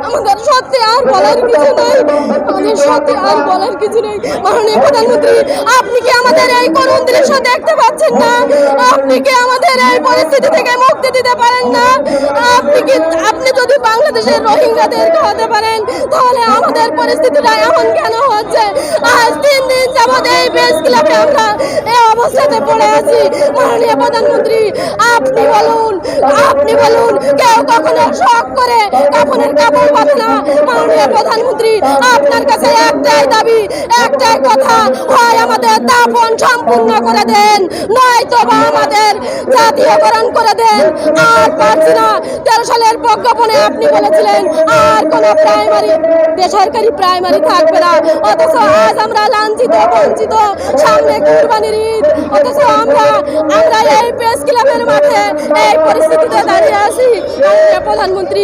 আমাদের সত্যি আর বলার কিছু নেই, আমাদের সত্যি আর বলার কিছু নেই। মাননীয় প্রধানমন্ত্রী, আপনি কি আমাদের এই করুণ দৃশ্য দেখতে পাচ্ছেন না? আপনি কি আমাদের এই পরিস্থিতি থেকে মুক্তি দিতে পারেন না? আপনি যদি বাংলাদেশের রোহিঙ্গাদেরকে হতে পারেন, তাহলে আমাদের পরিস্থিতিটা এমন কেন হচ্ছে? আজ 3 দিন যাবৎ এই প্রেস ক্লাবে আমরা এই অবস্থাতে পড়ে আছি। মাননীয় প্রধানমন্ত্রী, আপনি বলুন কেউ কখনো শখ করে কাপড়ের কাপড় পাবে না। মাননীয় প্রধানমন্ত্রী, আপনার কাছে একটাই দাবি, একটাই কথা, হয় আমাদের দাফন সম্পূর্ণ করে দেন, নয়তো বা আমাদের জাতীয়করণ করে দেন। আর পারছি না। 13 সালের প্রজ্ঞাপনে আপনি বলেছিলেন আর কোন বেসরকারি প্রাইমারি থাকবে না, অথচ আজ আমরা লাঞ্ছিত বঞ্চিত। সামনে কুরবানির ঈদ, অথচ আমরা এই প্রেস ক্লাবের মাঠে এই পরিস্থিতিতে দাঁড়িয়ে আছি। প্রধানমন্ত্রী,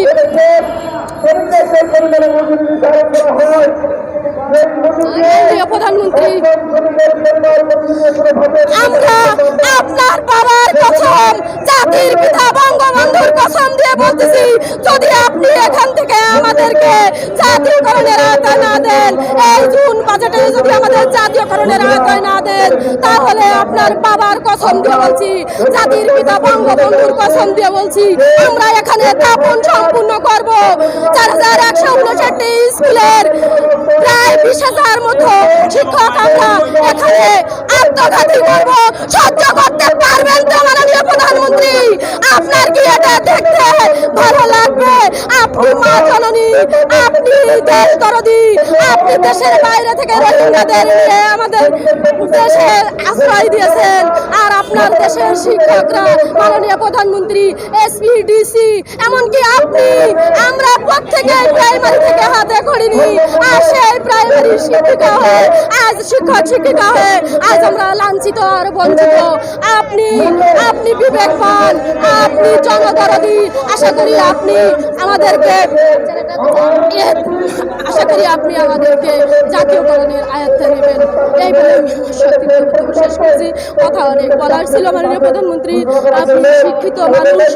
আমরা আপনার বাবার কসম, জাতির পিতা বঙ্গবন্ধুর কসম দিয়ে বলতেছি, যদি আপনি এখান থেকে আমাদেরকে জাতীয়করণের আওতায় না দেন, এই জুন বাজেটে যদি আমাদের জাতীয়করণের আওতায় না দেন, তাহলে আপনার বাবার কসম দিয়ে বলছি, জাতির পিতা বঙ্গবন্ধুর কসম দিয়ে বলছি, আমরা এখানে দাফন সম্পূর্ণ করব। 4159 স্কুলের প্রায় 20,000 মতো শিক্ষক আমরা এখানে আত্মঘাতী করব। সহ্য করতে পারবেন তো মাননীয় প্রধানমন্ত্রী? আপনার কি এটা দেখতে ভালো লাগবে? আপনি মা জননী, আপনি দেশ দরদি, আপনি দেশের বাইরে থেকে রোহিঙ্গাদের নিয়ে আমাদের দেশে আশ্রয় দিয়েছেন, আর আপনার দেশের শিক্ষকরা মাননীয় প্রধানমন্ত্রী, এসপি, ডিসি, এমনকি আমরা প্রত্যেকে প্রাইমারি থেকে হাতে করিনি, আর সেই প্রাইমারি শিক্ষিকা হয়ে আজ শিক্ষিকা হয়ে আজ আমরা লাঞ্ছিত আর বঞ্চিত। আপনি বিবেকবান, আপনি জনদরদি, আশা করি আপনি আমাদেরকে জাতীয়করণের আয়ত্তে নেবেন। এই বলে আমি শেষ করছি। কথা অনেক বলার ছিল মাননীয় প্রধানমন্ত্রী, আপনি শিক্ষিত মানুষ।